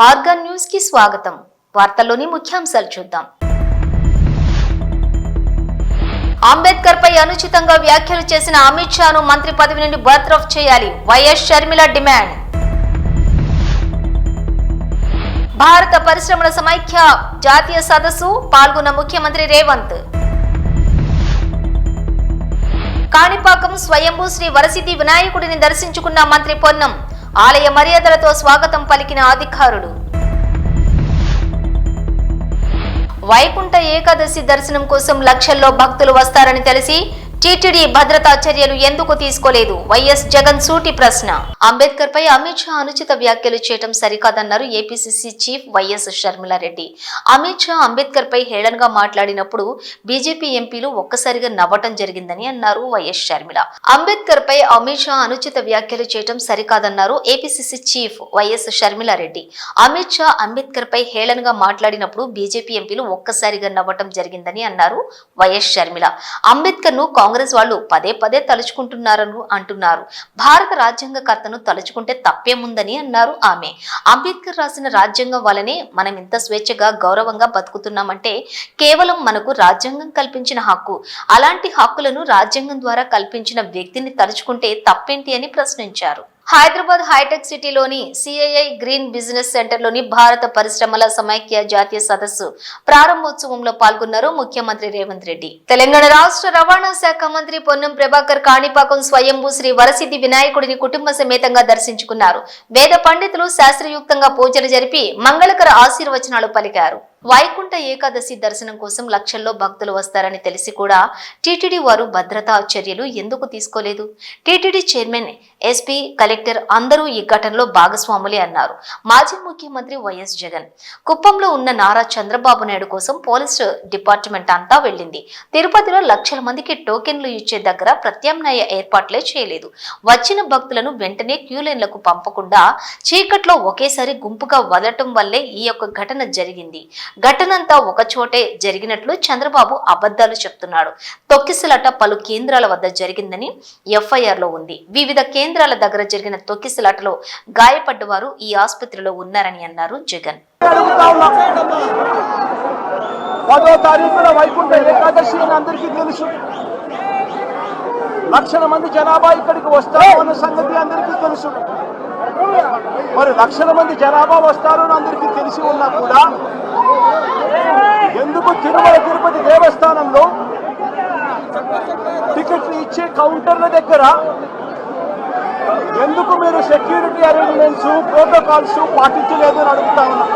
Organ news కి స్వాగతం. వార్తల్లోని ముఖ్యాంశాలు చూద్దాం. అంబేద్కర్ పై అనుచితంగా వ్యాఖ్యలు చేసిన అమిత్ షాను మంత్రి పదవి నుండి బర్తరఫ్ చేయాలి. YS Sharmila demand. భారత పరిశ్రమల సమైక్య జాతీయ సదస్సు పాల్గొన్న ముఖ్యమంత్రి రేవంత్. కాణిపాకం స్వయంభూ శ్రీ వరసిద్ధి వినాయకుడిని దర్శించుకున్న మంత్రి పొన్నం. ఆలయ మర్యాదలతో స్వాగతం పలికిన అధికారులు. వైకుంఠ ఏకాదశి దర్శనం కోసం లక్షల్లో భక్తులు వస్తారని తెలిసి టీటీడీ భద్రతా చర్యలు ఎందుకు తీసుకోలేదు? వైఎస్ జగన్ సూటి ప్రశ్న. అంబేద్కర్ పై అమిత్ షా అనుచిత వ్యాఖ్యలు చేయడం సరికాదన్నారు APCC chief YS Sharmila Reddy. Amit Shah Ambedkar పై హేళనగా మాట్లాడినప్పుడు బీజేపీ ఎంపీలు ఒక్కసారిగా నవ్వటం జరిగిందని అన్నారు వైఎస్ షర్మిల. అంబేద్కర్ పై అమిత్ షా అనుచిత వ్యాఖ్యలు చేయడం సరికాదన్నారు APCC chief YS Sharmila Reddy. Amit Shah Ambedkar పై హేళనగా మాట్లాడినప్పుడు బీజేపీ ఎంపీలు ఒక్కసారిగా నవ్వటం జరిగిందని అన్నారు వైఎస్ షర్మిల. అంబేద్కర్ ను కాంగ్రెస్ వాళ్ళు పదే పదే తలుచుకుంటున్నారని అంటున్నారు. భారత రాజ్యాంగకర్తను తలుచుకుంటే తప్పేముందని అన్నారు ఆమె. అంబేద్కర్ రాసిన రాజ్యాంగం వల్లనే మనం ఇంత స్వేచ్ఛగా గౌరవంగా బతుకుతున్నామంటే కేవలం మనకు రాజ్యాంగం కల్పించిన హక్కు. అలాంటి హక్కులను రాజ్యాంగం ద్వారా కల్పించిన వ్యక్తిని తలుచుకుంటే తప్పేంటి అని ప్రశ్నించారు. హైదరాబాద్ హైటెక్ సిటీలోని సిఐఐ గ్రీన్ బిజినెస్ సెంటర్లోని భారత పరిశ్రమల సమైక్య జాతీయ సదస్సు ప్రారంభోత్సవంలో పాల్గొన్నారు ముఖ్యమంత్రి రేవంత్ రెడ్డి. తెలంగాణ రాష్ట్ర రవాణా శాఖ మంత్రి పొన్నం ప్రభాకర్ కాణిపాకం స్వయంభూ శ్రీ వరసిద్ధి వినాయకుడిని కుటుంబ సమేతంగా దర్శించుకున్నారు. వేద పండితులు శాస్త్రయుక్తంగా పూజలు జరిపి మంగళకర ఆశీర్వచనాలు పలికారు. వైకుంఠ ఏకాదశి దర్శనం కోసం లక్షల్లో భక్తులు వస్తారని తెలిసి కూడా టీటీడీ వారు భద్రతా చర్యలు ఎందుకు తీసుకోలేదు? టీటీడీ చైర్మన్, ఎస్పీ, కలెక్టర్ అందరూ ఈ ఘటనలో భాగస్వాములే అన్నారు మాజీ ముఖ్యమంత్రి వైఎస్ జగన్. కుప్పంలో ఉన్న నారా చంద్రబాబు నాయుడు కోసం పోలీసు డిపార్ట్మెంట్ అంతా వెళ్లింది. తిరుపతిలో లక్షల మందికి టోకెన్లు ఇచ్చే దగ్గర ప్రత్యామ్నాయ ఏర్పాట్లే చేయలేదు. వచ్చిన భక్తులను వెంటనే క్యూలైన్లకు పంపకుండా చీకట్లో ఒకేసారి గుంపుగా వదలటం వల్లే ఈ యొక్క ఘటన జరిగింది. ఘటనంతా ఒక చోటే జరిగినట్లు చంద్రబాబు అబద్ధాలు చెప్తున్నాడు. తొక్కిసలాట పలు కేంద్రాల వద్ద జరిగిందని ఎఫ్ఐఆర్ లో ఉంది. వివిధ కేంద్రాల దగ్గర జరిగిన తొక్కిసలాటలో గాయపడ్డవారు ఈ ఆసుపత్రిలో ఉన్నారని అన్నారు జగన్. 10వ తారీఖున వైకుంఠ ఏకాదశి అని అందరికీ తెలుసు. లక్షల మంది జనాభా ఇక్కడికి వస్తారు అన్న సంగతి అందరికీ తెలుసు. మరి లక్షల మంది జనాభా వస్తారు అని అందరికీ తెలిసి ఉన్నా కూడా ఎందుకు తిరుమల తిరుపతి దేవస్థానంలో టికెట్లు ఇచ్చే కౌంటర్ల దగ్గర ఎందుకు మీరు సెక్యూరిటీ అరేంజ్మెంట్స్, ప్రోటోకాల్స్ పాటించలేదు అని అడుగుతా ఉన్నా.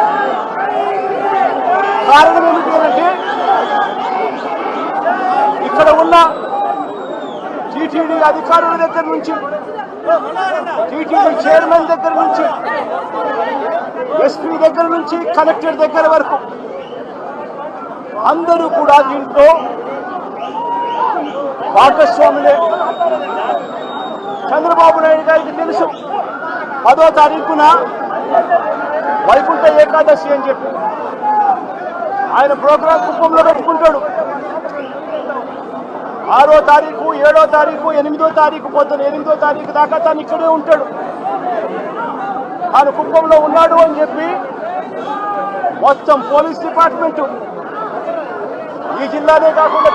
కారణం ఏమిటి అంటే ఇక్కడ ఉన్న టీటీడీ అధికారుల దగ్గర నుంచి, టీటీడీ చైర్మన్ దగ్గర నుంచి, ఎస్పీ దగ్గర నుంచి కలెక్టర్ దగ్గర వరకు అందరూ కూడా దీంట్లో భాగస్వాములే. చంద్రబాబు నాయుడు గారికి తెలుసు 10వ తారీఖున వైకుంఠ ఏకాదశి అని చెప్పి ఆయన ప్రోగ్రాం కుప్పంలో పెట్టుకుంటాడు. 6వ తారీఖు, 7వ తారీఖు, 8వ తారీఖు పొద్దున 8వ తారీఖు దాకా తాను ఇక్కడే ఉంటాడు. తాను కుప్పంలో ఉన్నాడు అని చెప్పి మొత్తం పోలీస్ డిపార్ట్మెంట్, ఈ జిల్లానే కాకుండా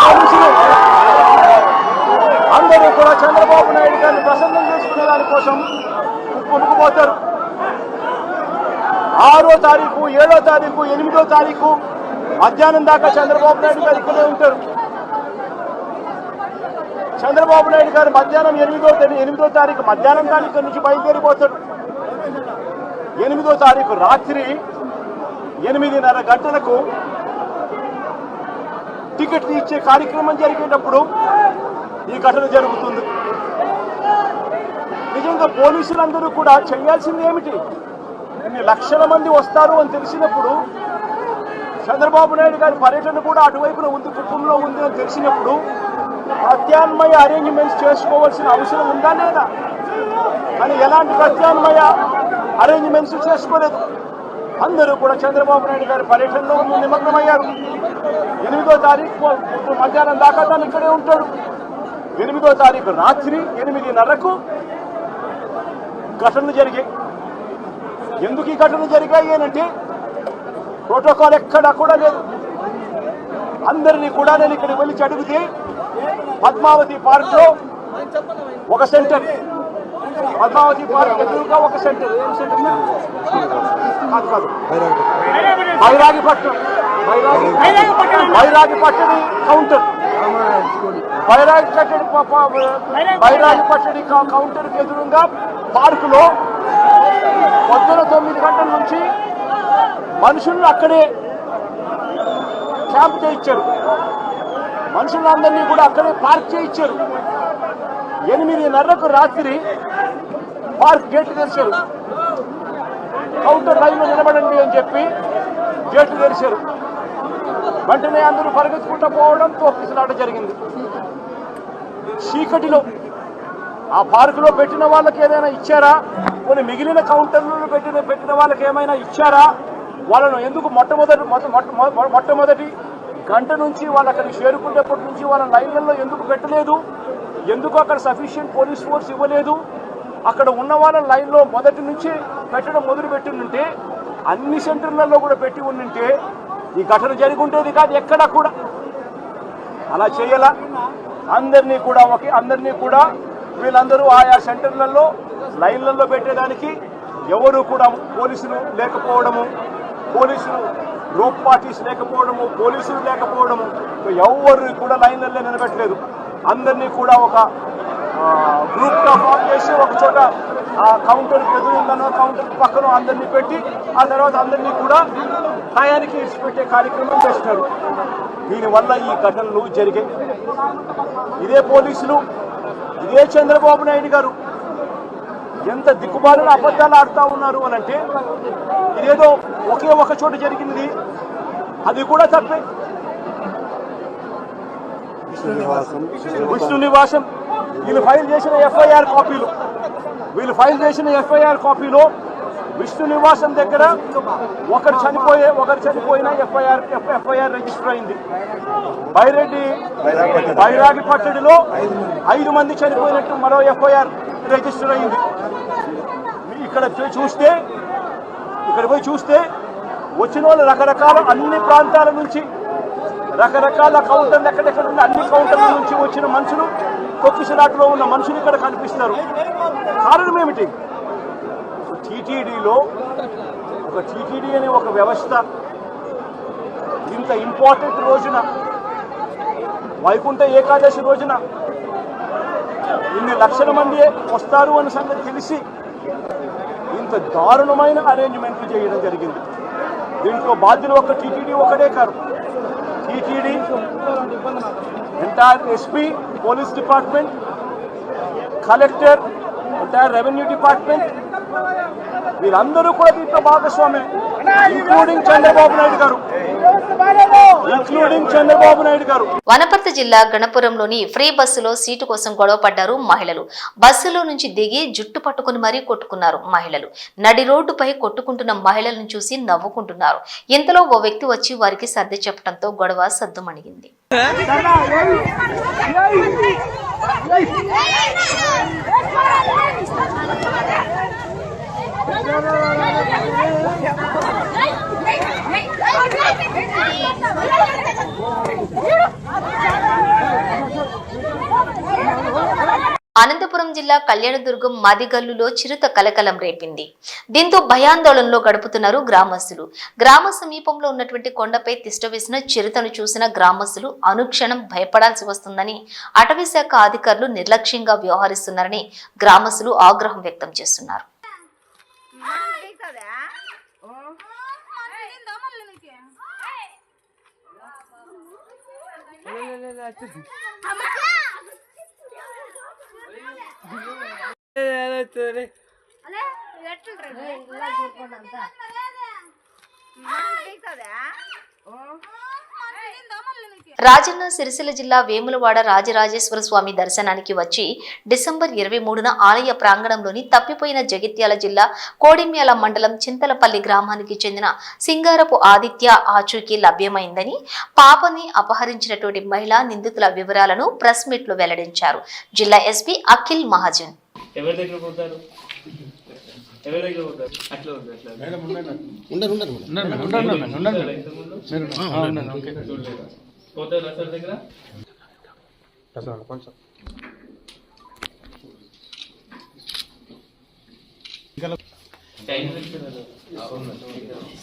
పోలీసులు అందరూ కూడా చంద్రబాబు నాయుడు గారిని ప్రసన్నం చేసుకునే దానికోసం కుప్పంకు పోతారు. 6వ తారీఖు, 7వ తారీఖు, 8వ తారీఖు మధ్యాహ్నం దాకా చంద్రబాబు నాయుడు గారు ఇక్కడే ఉంటారు. చంద్రబాబు నాయుడు గారు మధ్యాహ్నం 8వ తారీఖు మధ్యాహ్నం దాని ఇక్కడి నుంచి బయలుదేరిపోతాడు. 8వ తారీఖు రాత్రి 8:30 గంటలకు టికెట్లు ఇచ్చే కార్యక్రమం జరిగేటప్పుడు ఈ ఘటన జరుగుతుంది. నిజంగా పోలీసులందరూ కూడా చేయాల్సింది ఏమిటి? ఇన్ని లక్షల మంది వస్తారు అని తెలిసినప్పుడు, చంద్రబాబు నాయుడు గారి పర్యటన కూడా అటువైపున ఉంది, కుటుంబంలో ఉంది అని తెలిసినప్పుడు ప్రత్యామ్నాయ అరేంజ్మెంట్స్ చేసుకోవాల్సిన అవసరం ఉందా లేదా? కానీ ఎలాంటి ప్రత్యామ్నాయ అరేంజ్మెంట్స్ చేసుకోలేదు. అందరూ కూడా చంద్రబాబు నాయుడు గారి పర్యటనలో నిమగ్నమయ్యారు. 8వ తారీఖు మధ్యాహ్నం దాకా తాను ఇక్కడే ఉంటాడు. 8వ తారీఖు రాత్రి 8:30కు ఘటనలు జరిగాయి. ఎందుకు ఈ ఘటనలు జరిగాయి అంటే ప్రోటోకాల్ ఎక్కడా కూడా లేదు. అందరినీ కూడా నేను ఇక్కడికి వెళ్ళి అడిగితే పద్మావతి పార్క్ లో ఒక సెంటర్, పద్మావతి పార్క్ ఎదురుగా ఒక సెంటర్, ఏం సెంటర్ కాదు బైరాగిపట్నం కౌంటర్, బైరాగిపట్టడి కౌంటర్ కి ఎదురుగా పార్కులో పొద్దున 9 గంటల నుంచి మనుషులను అక్కడే క్యాంప్ చేయించారు. మనుషులందరినీ కూడా అక్కడే పార్క్ చేయించారు. 8:30కు రాత్రి పార్క్ గేట్లు తెరిచారు. కౌంటర్ లైన్లో నిలబడండి అని చెప్పి గేట్లు తెరిచారు. వెంటనే అందరూ పరిగెత్తుకుంటూ పోవడం, తోపిసలాట జరిగింది. చీకటిలో ఆ పార్కులో పెట్టిన వాళ్ళకి ఏదైనా ఇచ్చారా? కొన్ని మిగిలిన కౌంటర్లలో పెట్టిన వాళ్ళకి ఏమైనా ఇచ్చారా? వాళ్ళను ఎందుకు మొట్టమొదటి గంట నుంచి వాళ్ళు అక్కడికి చేరుకునేప్పటి నుంచి వాళ్ళ లైన్లలో ఎందుకు పెట్టలేదు? ఎందుకు అక్కడ సఫిషియెంట్ పోలీస్ ఫోర్స్ ఇవ్వలేదు? అక్కడ ఉన్న వాళ్ళ లైన్లో మొదటి నుంచి పెట్టడం మొదలు పెట్టిందంటే, అన్ని సెంటర్లలో కూడా పెట్టి ఉండింటే ఈ ఘటన జరిగి ఉండేది కాదు. ఎక్కడా కూడా అలా చేయాల. అందరినీ కూడా వీళ్ళందరూ ఆయా సెంటర్లలో లైన్లలో పెట్టేదానికి ఎవరు కూడా పోలీసులు లేకపోవడము, పోలీసులు రోప్ పార్టీస్ లేకపోవడము, పోలీసులు లేకపోవడము, ఎవరు కూడా లైన్లలో నిలబెట్టలేదు. అందరినీ కూడా ఒక గ్రూప్గా ఫామ్ చేసి ఒక చోట ఆ కౌంటర్కి ఎదురుందనో కౌంటర్ పక్కన అందరినీ పెట్టి ఆ తర్వాత అందరినీ కూడా టయానికి ఇచ్చిపెట్టే కార్యక్రమం చేస్తున్నారు. దీనివల్ల ఈ ఘటనలు జరిగాయి. ఇదే పోలీసులు, ఇదే చంద్రబాబు నాయుడు గారు ఎంత దిక్కుమాలిన అబద్ధాలు ఆడుతూ ఉన్నారు అనంటే, ఇదేదో ఒకే ఒక చోట జరిగింది, అది కూడా తప్పే. విష్ణు నివాసం వీళ్ళు ఫైల్ చేసిన కాపీలో విష్ణు నివాసం దగ్గర ఒకరు చనిపోయిన ఎఫ్ఐఆర్ రిజిస్టర్ అయింది. బైరాగిపట్టడిలో 5 మంది చనిపోయినట్టు మరో ఎఫ్ఐఆర్ రిజిస్టర్ అయింది. ఇక్కడ పోయి చూస్తే వచ్చిన వాళ్ళు రకరకాల అన్ని ప్రాంతాల నుంచి, రకరకాల కౌంటర్లు ఎక్కడెక్కడ ఉన్న అన్ని కౌంటర్ల నుంచి వచ్చిన మనుషులు, తొక్కిసలాటలో ఉన్న మనుషులు ఇక్కడ కనిపిస్తున్నారు. కారణం ఏమిటి? టీటీడీలో టీటీడీ అనే ఒక వ్యవస్థ ఇంత ఇంపార్టెంట్ రోజున, వైకుంఠ ఏకాదశి రోజున ఇన్ని లక్షల మంది వస్తారు అన్న సంగతి తెలిసి ఇంత దారుణమైన అరేంజ్మెంట్లు చేయడం జరిగింది. దీంట్లో బాధ్యులు ఒక టీటీడీ ఒకటే కాదు, TTD, entire SP, police department, collector, entire revenue department, వీళ్ళందరూ కూడా దీంట్లో భాగస్వామే, ఇంక్లూడింగ్ చంద్రబాబు నాయుడు గారు. వనపర్తి జిల్లా గణపురంలోని ఫ్రీ బస్సులో సీటు కోసం గొడవ పడ్డారు మహిళలు. బస్సులో నుంచి దిగి జుట్టు పట్టుకుని మరీ కొట్టుకున్నారు మహిళలు. నడి రోడ్డుపై కొట్టుకుంటున్న మహిళలను చూసి నవ్వుకుంటున్నారు. ఇంతలో ఓ వ్యక్తి వచ్చి వారికి సర్ది చెప్పడంతో గొడవ సద్దుమణిగింది. అనంతపురం జిల్లా కళ్యాణదుర్గం మదిగల్లులో చిరుత కలకలం రేపింది. దీంతో భయాందోళనలో గడుపుతున్నారు గ్రామస్తులు. గ్రామ సమీపంలో ఉన్నటువంటి కొండపై తిష్టవేసిన చిరుతను చూసిన గ్రామస్తులు అనుక్షణం భయపడాల్సి వస్తుందని, అటవీ శాఖ అధికారులు నిర్లక్ష్యంగా వ్యవహరిస్తున్నారని గ్రామస్తులు ఆగ్రహం వ్యక్తం చేస్తున్నారు. రాజన్న సిరిసిల్ల జిల్లా వేములవాడ రాజరాజేశ్వర స్వామి దర్శనానికి వచ్చి డిసెంబర్ 23న ఆలయ ప్రాంగణంలోని తప్పిపోయిన జగిత్యాల జిల్లా కోడిమ్యాల మండలం చింతలపల్లి గ్రామానికి చెందిన సింగారపు ఆదిత్య ఆచూకీ లభ్యమైందని, పాపని అపహరించినటువంటి మహిళా నిందితుల వివరాలను ప్రెస్ మీట్ లో వెల్లడించారు జిల్లా ఎస్పీ అఖిల్ మహాజన్.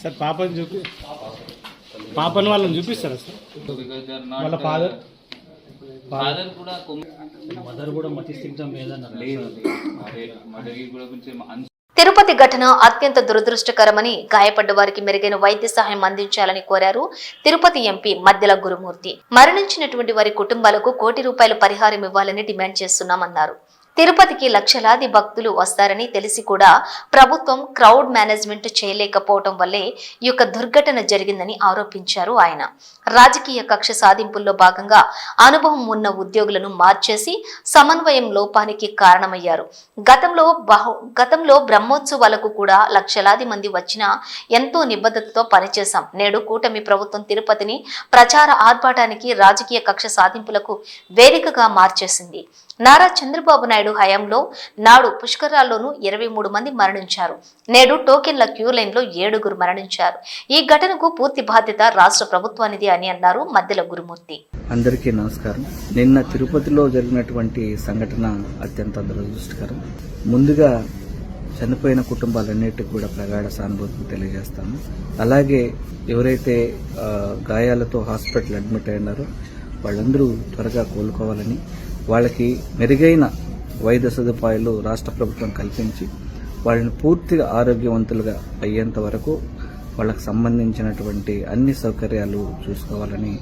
సార్ పాపని పాపని వాళ్ళని చూపిస్తారా సార్? వాళ్ళ ఫాదర్ కూడా మదర్ కూడా మతిస్థిమితం లేదన్నారు. తిరుపతి ఘటన అత్యంత దురదృష్టకరమని, గాయపడ్డ వారికి మెరుగైన వైద్య సహాయం అందించాలని కోరారు తిరుపతి ఎంపీ మద్దెల గురుమూర్తి. మరణించినటువంటి వారి కుటుంబాలకు ₹1 కోటి పరిహారం ఇవ్వాలని డిమాండ్ చేస్తున్నామన్నారు. తిరుపతికి లక్షలాది భక్తులు వస్తారని తెలిసి కూడా ప్రభుత్వం క్రౌడ్ మేనేజ్మెంట్ చేయలేకపోవడం వల్లే ఈ యొక్క దుర్ఘటన జరిగిందని ఆరోపించారు ఆయన. రాజకీయ కక్ష సాధింపుల్లో భాగంగా అనుభవం ఉన్న ఉద్యోగులను మార్చేసి సమన్వయం లోపానికి కారణమయ్యారు. గతంలో బ్రహ్మోత్సవాలకు కూడా లక్షలాది మంది వచ్చినా ఎంతో నిబద్ధతతో పనిచేశాం. నేడు కూటమి ప్రభుత్వం తిరుపతిని ప్రచార ఆర్భాటానికి, రాజకీయ కక్ష సాధింపులకు వేదికగా మార్చేసింది. నారా చంద్రబాబు నాయుడు హయాంలో నాడు పుష్కరాల్లోనూ 23 మంది మరణించారు. నేడు టోకెన్ల క్యూ లైన్ లో 7 మరణించారు. ఈ ఘటనకు పూర్తి బాధ్యత రాష్ట్ర ప్రభుత్వానిది అని అన్నారు మద్దెల గురుమూర్తి. అందరికీ నమస్కారం. నిన్న తిరుపతిలో జరిగినటువంటి సంఘటన అత్యంత దురదృష్టకరం. ముందుగా చనిపోయిన కుటుంబాలన్నిటికీ కూడా ప్రగాఢ సానుభూతిని తెలియజేస్తాము. అలాగే ఎవరైతే గాయాలతో హాస్పిటల్ అడ్మిట్ అయినారో వాళ్ళందరూ త్వరగా కోలుకోవాలని, వాళ్ళకి మెరుగైన వైద్య సదుపాయాలు రాష్ట్ర ప్రభుత్వం కల్పించి వాళ్ళని పూర్తిగా ఆరోగ్యవంతులుగా అయ్యేంత వరకు వాళ్ళకి సంబంధించినటువంటి అన్ని సౌకర్యాలు చూసుకోవాలని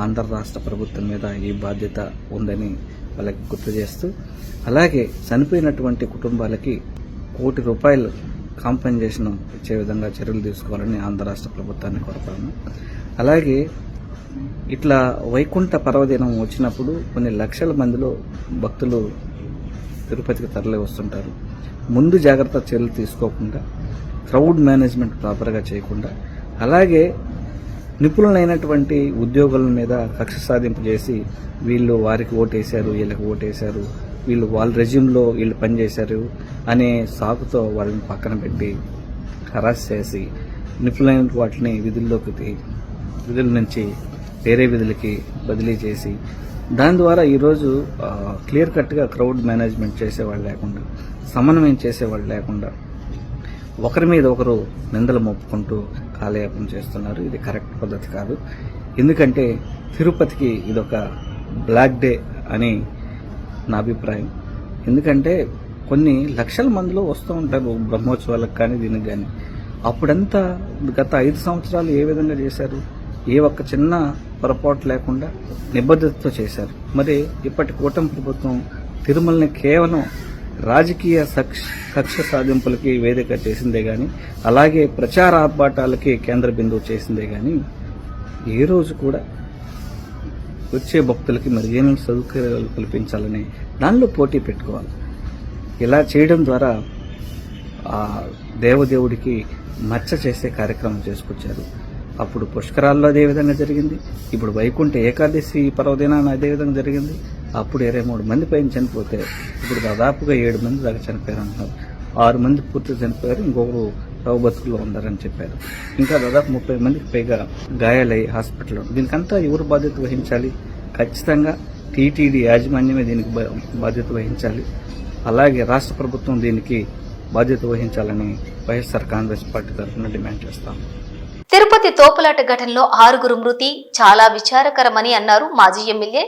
ఆంధ్ర రాష్ట్ర ప్రభుత్వం మీద ఈ బాధ్యత ఉందని వాళ్ళకి గుర్తు చేస్తూ, అలాగే చనిపోయినటువంటి కుటుంబాలకి ₹1 కోటి కాంపెన్సేషన్ ఇచ్చే విధంగా చర్యలు తీసుకోవాలని ఆంధ్ర రాష్ట్ర ప్రభుత్వాన్ని కోరుతాను. అలాగే ఇట్లా వైకుంఠ పర్వదినం వచ్చినప్పుడు కొన్ని లక్షల మందిలో భక్తులు తిరుపతికి తరలి వస్తుంటారు. ముందు జాగ్రత్త చర్యలు తీసుకోకుండా, క్రౌడ్ మేనేజ్మెంట్ ప్రాపర్గా చేయకుండా, అలాగే నిపుణులైనటువంటి ఉద్యోగుల మీద కక్ష సాధింపు చేసి వీళ్ళు వారికి ఓటేశారు, వీళ్ళకి ఓటేశారు, వీళ్ళు వాళ్ళ రెజ్యూమ్లో వీళ్ళు పనిచేశారు అనే సాకుతో వాళ్ళని పక్కన పెట్టి హరాస్ చేసి నిపుణులైన వాటిని విధుల నుంచి వేరే విధులకి బదిలీ చేసి దాని ద్వారా ఈరోజు క్లియర్ కట్గా క్రౌడ్ మేనేజ్మెంట్ చేసేవాళ్ళు లేకుండా, సమన్వయం చేసేవాళ్ళు లేకుండా ఒకరి మీద ఒకరు నిందలు మోపుకుంటూ కాలయాపన చేస్తున్నారు. ఇది కరెక్ట్ పద్ధతి కాదు. ఎందుకంటే తిరుపతికి ఇదొక బ్లాక్ డే అని నా అభిప్రాయం. ఎందుకంటే కొన్ని లక్షల మందిలో వస్తూ ఉంటారు బ్రహ్మోత్సవాలకు కానీ దీనికి కానీ. అప్పుడంతా గత 5 సంవత్సరాలు ఏ విధంగా చేశారు? ఏ ఒక్క చిన్న పొరపాటు లేకుండా నిబద్ధతతో చేశారు. మరి ఇప్పటి కూటమి ప్రభుత్వం తిరుమలని కేవలం రాజకీయ కక్ష సాధింపులకి వేదిక చేసిందే గాని, అలాగే ప్రచార ఆర్భాటాలకి కేంద్ర బిందువు చేసిందే గాని, ఏ రోజు కూడా వచ్చే భక్తులకి మెరుగైన సౌకర్యాలు కల్పించాలని దానిలో పోటీ పెట్టుకోవాలి. ఇలా చేయడం ద్వారా ఆ దేవదేవుడికి మచ్చ చేసే కార్యక్రమం చేసుకొచ్చారు. అప్పుడు పుష్కరాల్లో అదే విధంగా జరిగింది. ఇప్పుడు వైకుంఠ ఏకాదశి పర్వదినాన్ని అదే విధంగా జరిగింది. అప్పుడు 23 మంది పైన చనిపోతే ఇప్పుడు దాదాపుగా 7 మంది దాకా చనిపోయారు అంటున్నారు. 6 మంది పూర్తిగా చనిపోయారు, ఇంకొకరు బతుకుల్లో ఉన్నారని చెప్పారు. ఇంకా దాదాపు 30 మందికి పైగా గాయాలయ్యి హాస్పిటల్లో. దీనికంతా ఎవరు బాధ్యత వహించాలి? ఖచ్చితంగా టీటీడీ యాజమాన్యమే దీనికి బాధ్యత వహించాలి. అలాగే రాష్ట్ర ప్రభుత్వం దీనికి బాధ్యత వహించాలని వైఎస్ఆర్ కాంగ్రెస్ పార్టీ తరఫున డిమాండ్ చేస్తాం. తిరుపతి తోపులాట ఘటనలో 6 మృతి చాలా విచారకరమని అన్నారు మాజీ ఎమ్మెల్యే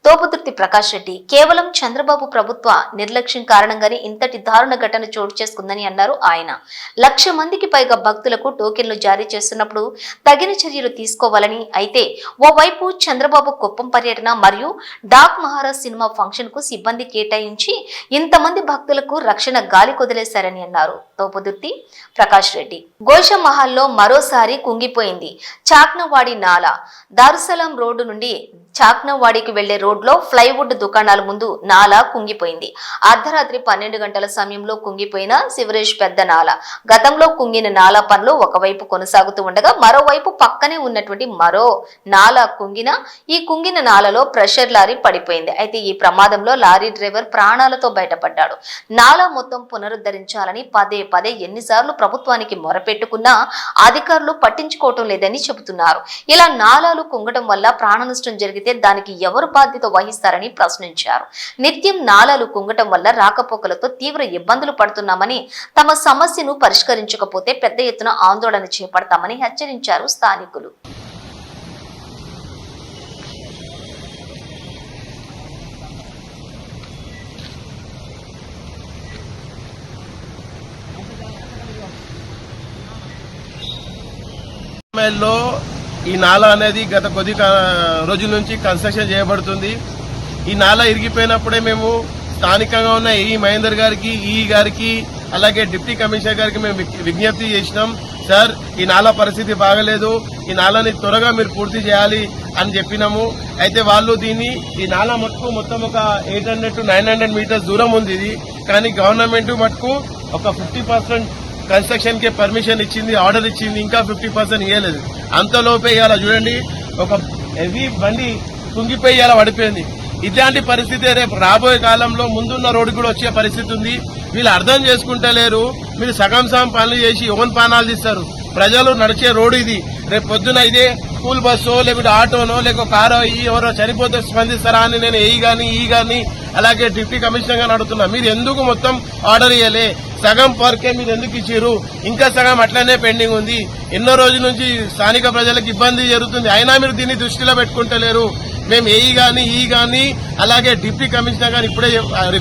తోపుదుర్తి ప్రకాష్ రెడ్డి. కేవలం చంద్రబాబు ప్రభుత్వ నిర్లక్ష్యం కారణంగానే ఇంతటి దారుణ ఘటన చోటు చేసుకుందని అన్నారు ఆయన. 1,00,000 మందికి పైగా భక్తులకు టోకెన్లు జారీ చేస్తున్నప్పుడు తగిన చర్యలు తీసుకోవాలని, అయితే ఓవైపు చంద్రబాబు కుప్పం పర్యటన మరియు డాక్ మహారాజ్ సినిమా ఫంక్షన్ కు సిబ్బంది కేటాయించి ఇంతమంది భక్తులకు రక్షణ గాలి కొదిలేశారని అన్నారు తోపుదుర్తి ప్రకాష్ రెడ్డి. గోష మహల్లో మరోసారి కుంగిపోయింది. చాక్నవాడి నాలా దారుసలాం రోడ్డు నుండి చాక్నవాడికి వెళ్లే రోడ్లో ఫ్లైవుడ్ దుకాణాల ముందు నాలా కుంగిపోయింది. అర్ధరాత్రి 12 గంటల సమయంలో కుంగిపోయిన సివరేజ్ పెద్ద నాలా. గతంలో కుంగిన నాలా పనులు ఒకవైపు కొనసాగుతూ ఉండగా మరోవైపు పక్కనే ఉన్నటువంటి మరో నాలా ఈ కుంగిన నాలలో ప్రెషర్ లారీ పడిపోయింది. అయితే ఈ ప్రమాదంలో లారీ డ్రైవర్ ప్రాణాలతో బయటపడ్డాడు. నాలా మొత్తం పునరుద్ధరించాలని పదే పదే ఎన్నిసార్లు ప్రభుత్వానికి మొరపెట్టుకున్నా అధికారులు పట్టించుకోవటం లేదని చెబుతున్నారు. ఇలా నాలాలు కుంగటం వల్ల ప్రాణ నష్టం జరిగితే దానికి ఎవరు బాధ్యత వహిస్తారని ప్రశ్నించారు. నిత్యం నాలాలు కుంగటం వల్ల రాకపోకలతో తీవ్ర ఇబ్బందులు పడుతున్నామని, తమ సమస్యను పరిష్కరించకపోతే పెద్ద ఎత్తున ఆందోళన చేపడతామని హెచ్చరించారు స్థానికులు. ఈ నాలా అనేది గత కొద్ది రోజుల నుంచి కన్స్ట్రక్షన్ చేయబడుతుంది. ఈ నాలా ఇరిగిపోయినప్పుడే మేము స్థానికంగా ఉన్న ఈ మహేందర్ గారికి, ఈ గారికి, అలాగే డిప్యూటీ కమిషనర్ గారికి మేము విజ్ఞప్తి చేసినాం. సార్, ఈ నాలా పరిస్థితి బాగలేదు, ఈ నాలాని త్వరగా మీరు పూర్తి చేయాలి అని చెప్పినాము. అయితే వాళ్ళు ఈ నాలా మటుకు మొత్తం ఒక 800 to 900 మీటర్స్ దూరం ఉంది ఇది. కానీ గవర్నమెంట్ మటుకు ఒక 50% కన్స్ట్రక్షన్ కి పర్మిషన్ ఇచ్చింది, ఆర్డర్ ఇచ్చింది, ఇంకా 50% ఇవ్వలేదు. అంతలోపే ఇవాళ చూడండి, ఒక హెవీ బండి కుంగిపోయి ఇలా పడిపోయింది. ఇట్లాంటి పరిస్థితి రేపు రాబోయే కాలంలో ముందున్న రోడ్డు కూడా వచ్చే పరిస్థితి ఉంది. వీళ్ళు అర్థం చేసుకుంటలేరు. మీరు సగం పనులు చేసి ఓన్ పానాలు తీస్తారు. ప్రజలు నడిచే రోడ్డు ఇది. రేపు పొద్దున ఇదే స్కూల్ బస్సో లేకపోతే ఆటోనో లేక కారో ఎవరో చనిపోతే స్పందిస్తారా అని నేను ఈ గాని అలాగే డిప్యూటీ కమిషనర్ గాని అడుగుతున్నా. మీరు ఎందుకు మొత్తం ఆర్డర్ ఇవ్వలే? సగం వరకే మీరు ఎందుకు ఇచ్చారు? ఇంకా సగం అట్లనే పెండింగ్ ఉంది. ఎన్నో రోజుల నుంచి స్థానిక ప్రజలకు ఇబ్బంది జరుగుతుంది, అయినా మీరు దీన్ని దృష్టిలో పెట్టుకుంటలేరు. మేము ఈ గాని అలాగే డిప్యూటీ కమిషనర్ గాని ఇప్పుడే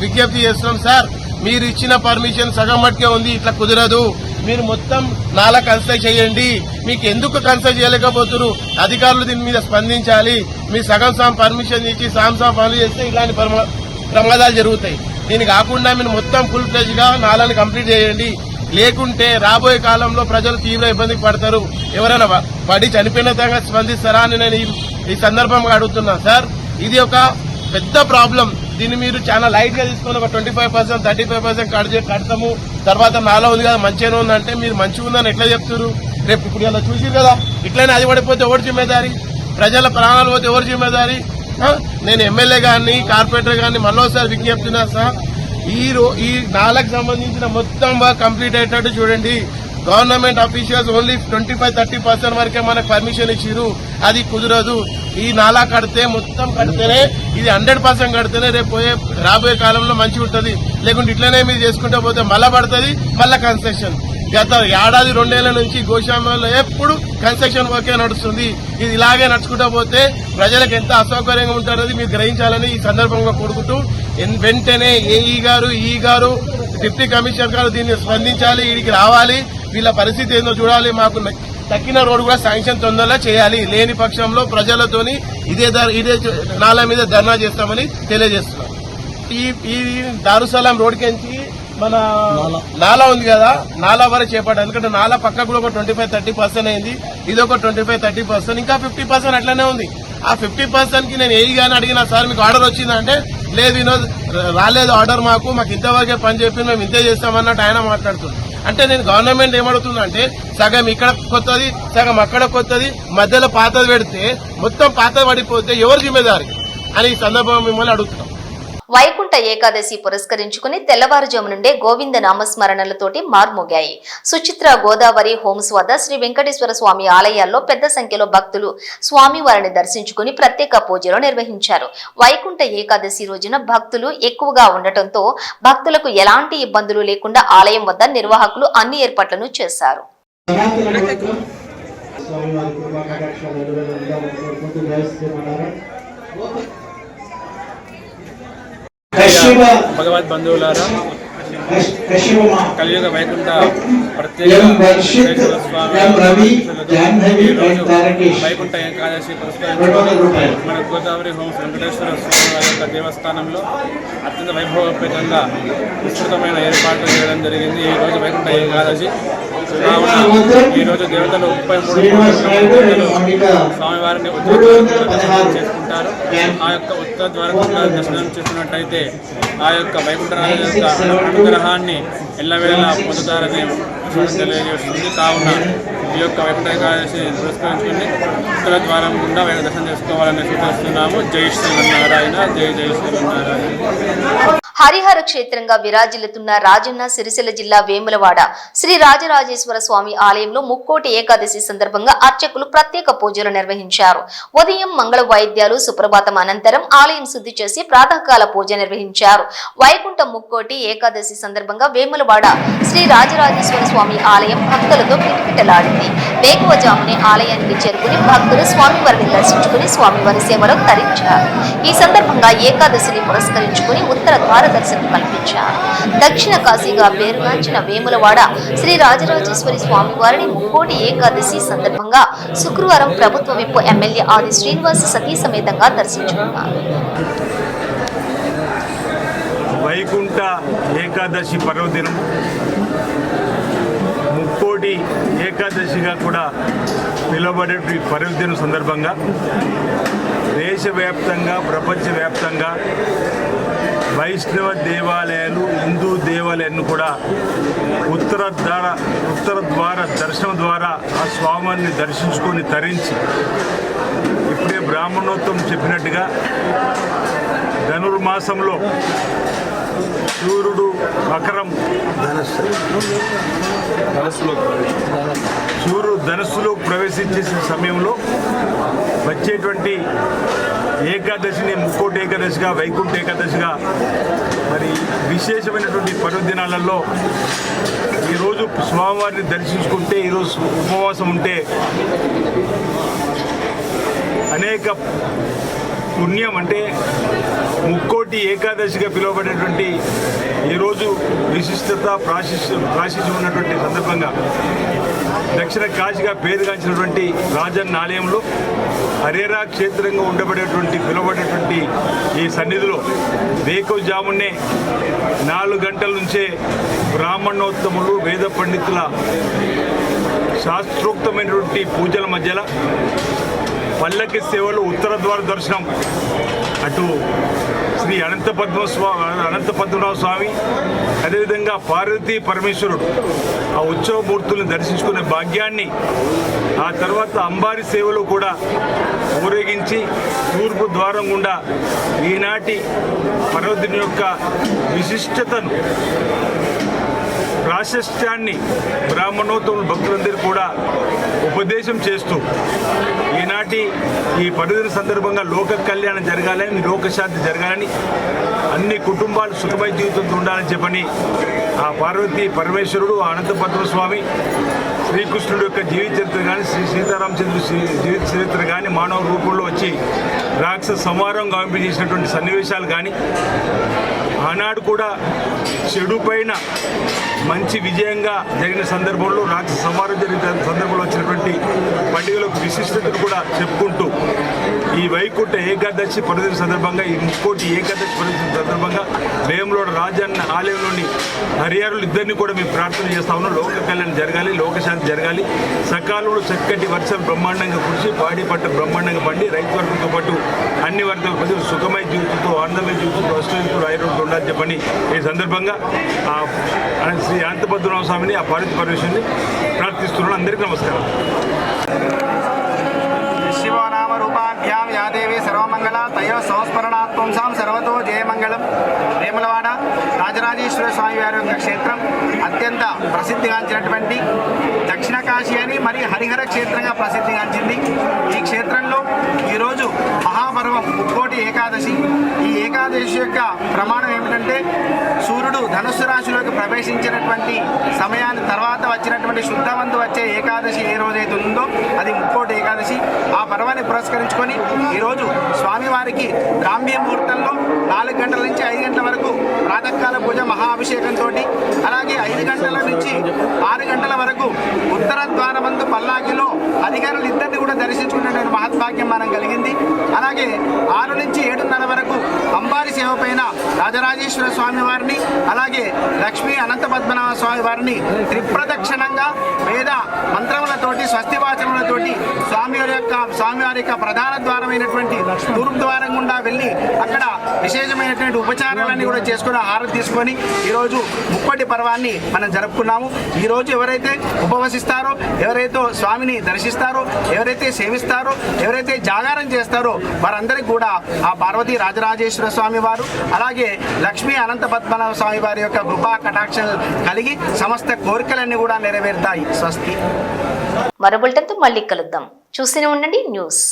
విజ్ఞప్తి చేస్తున్నాం. సార్, మీరు ఇచ్చిన పర్మిషన్ సగం మట్టుకే ఉంది, ఇట్లా కుదరదు. మీరు మొత్తం నాలా కన్స్ట్రక్ట్ చేయండి. మీకు ఎందుకు కన్స్ట్రక్ట్ చేయలేకపోతున్నారు? అధికారులు దీని మీద స్పందించాలి. మీరు సగం పర్మిషన్ ఇచ్చి సాం పనులు చేస్తే ఇలాంటి ప్రమాదాలు జరుగుతాయి. దీని కాకుండా మీరు మొత్తం ఫుల్ ఫ్లెజ్ గా నాలాని కంప్లీట్ చేయండి. లేకుంటే రాబోయే కాలంలో ప్రజలు తీవ్ర ఇబ్బందికి పడతారు. ఎవరైనా పడి చనిపోయిన విధంగా స్పందిస్తారా అని నేను ఈ సందర్భంగా అడుగుతున్నా. సార్, ఇది ఒక పెద్ద ప్రాబ్లం. దీన్ని మీరు చాలా లైట్ గా తీసుకుని ఒక 25%, 35% కడతాము, తర్వాత నాలా ఉంది కదా మంచిగానే ఉందంటే మీరు మంచిగా ఉందని ఎట్లా చెప్తారు? రేపు ఇప్పుడు ఇలా చూసి కదా, ఇట్లనే అది పడిపోతే ఎవరు జిమ్మేదారి? ప్రజల ప్రాణాలు పోతే ఎవరు జిమ్మేదారి? నేను ఎమ్మెల్యే గారిని, కార్పొరేటర్ గారిని మరోసారి విజ్ఞప్తున్నా. సార్, ఈ నాలకు సంబంధించిన మొత్తం వర్క్ కంప్లీట్ అయ్యేటట్టు చూడండి. గవర్నమెంట్ అఫీషియల్స్ ఓన్లీ 25-30% వరకే మనకు పర్మిషన్ ఇచ్చిరు. అది కుదరదు. ఈ నాలా కడితే మొత్తం కడితేనే, ఇది 100% కడితేనే రేపు రాబోయే కాలంలో మంచిగా ఉంటుంది. లేకుంటే ఇట్లనే మీరు చేసుకుంటూ పోతే మళ్ళా పడుతుంది, మళ్ళా కన్స్ట్రక్షన్. గత ఏడాది 2 ఏళ్ల నుంచి గోశాలలో ఎప్పుడు కన్స్ట్రక్షన్ వర్కే నడుస్తుంది. ఇది ఇలాగే నడుచుకుంటూ పోతే ప్రజలకు ఎంత అసౌకర్యంగా ఉంటారనేది మీరు గ్రహించాలని ఈ సందర్భంగా కోరుకుంటూ, వెంటనే ఈ గారు డిప్యూటీ కమిషనర్ గారు దీన్ని స్పందించాలి, వీడికి రావాలి, వీళ్ళ పరిస్థితి ఏందో చూడాలి. మాకు తక్కిన రోడ్డు కూడా శాంక్షన్ తొందరగా చేయాలి. లేని పక్షంలో ప్రజలతోని ఇదే నాలా మీద ధర్నా చేస్తామని తెలియజేస్తున్నాం. ఈ దారుసలాం రోడ్డుకెంచి మన నాలా ఉంది కదా, నాలా వరకు చేపట్టాలి. ఎందుకంటే నాలా పక్క కూడా ఒక 25-30% అయింది. ఇది ఒక 25-30%, ఇంకా 50% అట్లనే ఉంది. ఆ 50% కి నేను గాని అడిగినా, సార్ మీకు ఆర్డర్ వచ్చిందంటే, లేదు వినోద్ రాలేదు ఆర్డర్, మాకు ఇంతవరకే పని చెప్పి మేము ఇంతే చేస్తామన్నట్టు ఆయన మాట్లాడుతున్నాం. అంటే నేను గవర్నమెంట్ ఏమడుగుతున్నా అంటే, సగం ఇక్కడ కొత్తది, సగం అక్కడ కొత్తది, మధ్యలో పాతది పెడితే మొత్తం పాతది పడిపోతే ఎవరు జిమ్మేదారి అని ఈ సందర్భంగా మిమ్మల్ని అడుగుతున్నాం. వైకుంఠ ఏకాదశి పురస్కరించుకుని తెల్లవారుజాము నుండే గోవింద నామస్మరణలతోటి మార్మోగాయి. సుచిత్ర గోదావరి హోమ్స్ వద్ద శ్రీ వెంకటేశ్వర స్వామి ఆలయాల్లో పెద్ద సంఖ్యలో భక్తులు స్వామివారిని దర్శించుకుని ప్రత్యేక పూజలు నిర్వహించారు. వైకుంఠ ఏకాదశి రోజున భక్తులు ఎక్కువగా ఉండటంతో భక్తులకు ఎలాంటి ఇబ్బందులు లేకుండా ఆలయం వద్ద నిర్వాహకులు అన్ని ఏర్పాట్లను చేశారు. భగవద్ బంధువులారా, కలియుగ వైకుంఠ ప్రత్యేక వైకుంఠ ఏకాదశి పురస్కరించుకొని మన గోదావరి హోమ్స్ వెంకటేశ్వర స్వామి వారి యొక్క దేవస్థానంలో అత్యంత వైభవోపేతంగా విస్తృతమైన ఏర్పాట్లు చేయడం జరిగింది. ఈ రోజు వైకుంఠ ఏకాదశి. ఈరోజు దేవతలు 33 స్వామివారిని దర్శనం చేసుకుంటారు. ఆ యొక్క ఉత్తర ద్వారకుండా దర్శనం చేసుకున్నట్టయితే ఆ యొక్క వైకుంఠరాజు యొక్క అనుగ్రహాన్ని ఎల్లవేళలా పొందుతారని తెలియజేస్తుంది. కావున ఈ యొక్క వైకుంఠ ఏకాదశి పురస్కరించుకుని ఉత్తర ద్వారం గుండా దర్శనం చేసుకోవాలని సూచిస్తున్నాము. జై శ్రీమన్నారాయణ, జై జై శ్రీమన్నారాయణ. హరిహర క్షేత్రంగా విరాజిల్లుతున్న రాజన్న సిరిసిల్ల జిల్లా వేములవాడ శ్రీ రాజరాజేశ్వర స్వామి ఆలయంలో ముక్కోటి ఏకాదశి సందర్భంగా అర్చకులు ప్రత్యేక పూజలు నిర్వహించారు. ఉదయం మంగళ వాయిద్యాలు సుప్రభాతం అనంతరం ఆలయం శుద్ధి చేసి ప్రాతకాల పూజ నిర్వహించారు. వైకుంఠ ముక్కోటి ఏకాదశి సందర్భంగా వేములవాడ శ్రీ రాజరాజేశ్వర స్వామి ఆలయం భక్తులతో కిటకిటలాడింది. వేకువజామునే ఆలయానికి చేరుకుని భక్తులు స్వామివారిని దర్శించుకుని స్వామివారి సేవలో తరించారు. ఈ సందర్భంగా ఏకాదశిని పురస్కరించుకుని ఉత్తర ద్వార దర్శనం కల్పించారు. దక్షిణ కాశీగా పేరుగాంచిన వేములవాడ శ్రీ రాజరాజేశ్వరి స్వామివారిని ముక్కోటి ఏకాదశి సందర్భంగా శుక్రవారం ప్రభుత్వ విప్ ఎమ్మెల్యే ఆది శ్రీనివాస్ సతీ సమేతంగా దర్శించుకున్నారు. వైకుంఠ ఏకాదశి పర్వదినం ముక్కోటి ఏకాదశిగా కూడా పిలువబడే పర్వదినం సందర్భంగా దేశవ్యాప్తంగా ప్రపంచవ్యాప్తంగా వైష్ణవ దేవాలయాలు, హిందూ దేవాలయాలను కూడా ఉత్తర ద్వార దర్శనం ద్వారా ఆ స్వామిని దర్శించుకొని తరించి ఇప్పుడే బ్రాహ్మణోత్తం చెప్పినట్టుగా ధనుర్మాసంలో సూర్యుడు మకరం సూర్యుడు ధనస్సులో ప్రవేశించే సమయంలో వచ్చేటువంటి ఏకాదశిని ముక్కోటి ఏకాదశిగా, వైకుంఠ ఏకాదశిగా మరి విశేషమైనటువంటి పర్వదినాలలో ఈరోజు స్వామివారిని దర్శించుకుంటే, ఈరోజు ఉపవాసం ఉంటే అనేక పుణ్యం అంటే ముక్కోటి ఏకాదశిగా పిలువబడేటువంటి ఈరోజు విశిష్టత ప్రాశస్యం ఉన్నటువంటి సందర్భంగా దక్షిణ కాశీగా పేరుగాంచినటువంటి రాజన్న ఆలయంలో హరిహర క్షేత్రంగా ఉండబడేటువంటి పిలువబడేటువంటి ఈ సన్నిధిలో వేకువజామునే 4 గంటల నుంచే బ్రాహ్మణోత్తములు, వేద పండితుల శాస్త్రోక్తమైనటువంటి పూజల మధ్యలో పల్లకి సేవలు, ఉత్తర ద్వార దర్శనం, అటు శ్రీ అనంత పద్మనాభ స్వామి, అదేవిధంగా పార్వతీ పరమేశ్వరుడు ఆ ఉత్సవమూర్తులను దర్శించుకునే భాగ్యాన్ని, ఆ తర్వాత అంబారి సేవలు కూడా ఊరేగించి తూర్పు ద్వారం గుండా ఈనాటి పర్వదినం యొక్క విశిష్టతను, ప్రాశస్త్యాన్ని బ్రాహ్మణోత్తముల భక్తులందరూ కూడా ఉపదేశం చేస్తూ ఈనాటి ఈ పర్వదిన సందర్భంగా లోక కళ్యాణం జరగాలని, లోకశాంతి జరగాలని, అన్ని కుటుంబాలు సుఖమయ జీవితంతో ఉండాలని చెప్పని ఆ పార్వతీ పరమేశ్వరుడు, అనంత పద్మస్వామి, శ్రీకృష్ణుడు యొక్క జీవిత చరిత్ర కానీ, శ్రీ సీతారామచంద్రుడు జీవిత చరిత్ర కానీ మానవ రూపంలో వచ్చి రాక్షస సంహారం గావింపజేసినటువంటి సన్నివేశాలు కానీ, ఆనాడు కూడా చెడు పైన మంచి విజయంగా జరిగిన సందర్భంలో, రాక్షస సంహారం జరిగిన సందర్భంలో వచ్చినటువంటి పండుగలకు విశిష్టతను కూడా చెప్పుకుంటూ ఈ వైకుంఠ ఏకాదశి పర్వదిన సందర్భంగా, ఈ ముక్కోటి ఏకాదశి పర్వదిన సందర్భంగా వేములవాడ రాజన్న ఆలయంలోని హరిహరులు ఇద్దరిని కూడా మేము ప్రార్థన చేస్తా ఉన్నాం. లోక కళ్యాణం జరగాలి, లోకశాంతి జరగాలి, సకాలంలో చక్కటి వర్షాలు బ్రహ్మాండంగా కురిసి పాడి పంట బ్రహ్మాండంగా పండి రైతు వర్గంతో పాటు అన్ని వర్గాల ప్రజలు సుఖమయ జీవితంతో, ఆనందమయ జీవితంతో, అష్టంతో ఆయుర్వేదంతో ఉండాలని చెప్పని ఈ సందర్భంగా శ్రీ అనంత పద్మనాభ స్వామిని, ఆ పార్వతీ పరమేశ్వరుని ప్రార్థిస్తున్నాను. అందరికీ నమస్కారం. శివనామ రూపాభ్యాం యాదేవి సర్వమంగళ తయో సంస్మరణాత్వంసాం సర్వతో జయమంగళం. వేములవాడ రాజరాజేశ్వర స్వామి వారి యొక్క క్షేత్రం అత్యంత ప్రసిద్ధిగాంచినటువంటి దక్షిణ కాశీ అని మరి హరిహర క్షేత్రంగా ప్రసిద్ధిగాంచింది. ఈ క్షేత్రంలో ఈరోజు మహాపర్వం ముక్కోటి ఏకాదశి. ఈ ఏకాదశి యొక్క ప్రమాణం ఏమిటంటే సూర్యుడు ధనుస్సు రాశిలోకి ప్రవేశించినటువంటి సమయాన్ని తర్వాత వచ్చినటువంటి శుద్ధవంతు వచ్చే ఏకాదశి ఏ రోజైతే ఉందో అది ముక్కోటి ఏకాదశి. ఆ పర్వాన్ని పురస్కరించుకొని ఈరోజు స్వామివారికి బ్రాహ్మీ ముహూర్తంలో 4 గంటల నుంచి 5 గంటల వరకు ప్రాతకాల పూజ మహాభిషేకంతో, అలాగే 5 గంటల నుంచి 6 గంటల వరకు ఉత్తర ద్వారమందు పల్లాకిలో అధికారులు ఇద్దరిని కూడా దర్శించుకునే మహద్భాగ్యం మనం కలిగింది. అలాగే 6 నుంచి 7:30 వరకు అంబారి సేవ పైన రాజరాజేశ్వర స్వామి వారిని అలాగే లక్ష్మీ అనంత పద్మనాభ స్వామి వారిని త్రిప్రదక్షిణంగా వేద మంత్రములతోటి స్వస్తివాచములతోటి స్వామివారి యొక్క ప్రధాన ద్వారమైనటువంటి తూర్పు ద్వారం గుండా వెళ్ళి అక్కడ విశేషమైనటువంటి ఉపచారాలన్నీ కూడా చేసుకుని హారతి తీసుకొని ఈరోజు ముప్పటి పర్వాన్ని మనం జరుపుకున్నాము. ఈరోజు ఎవరైతే ఉపవసిస్తారో, ఎవరైతే స్వామిని దర్శిస్తారో, ఎవరైతే సేవిస్తారో, ఎవరైతే జాగారం చేస్తారో వారందరికీ కూడా ఆ పార్వతీ రాజరాజేశ్వర స్వామి వారు అలాగే లక్ష్మీ అనంత పద్మనాభ స్వామి వారి యొక్క కృపా కటాక్షలు కలిగి సమస్త కోరికలన్నీ కూడా నెరవేరుతాయి. స్వస్తి. మరో బులెటిన్తో మళ్ళీ కలుద్దాం. చూస్తూనే ఉండండి న్యూస్.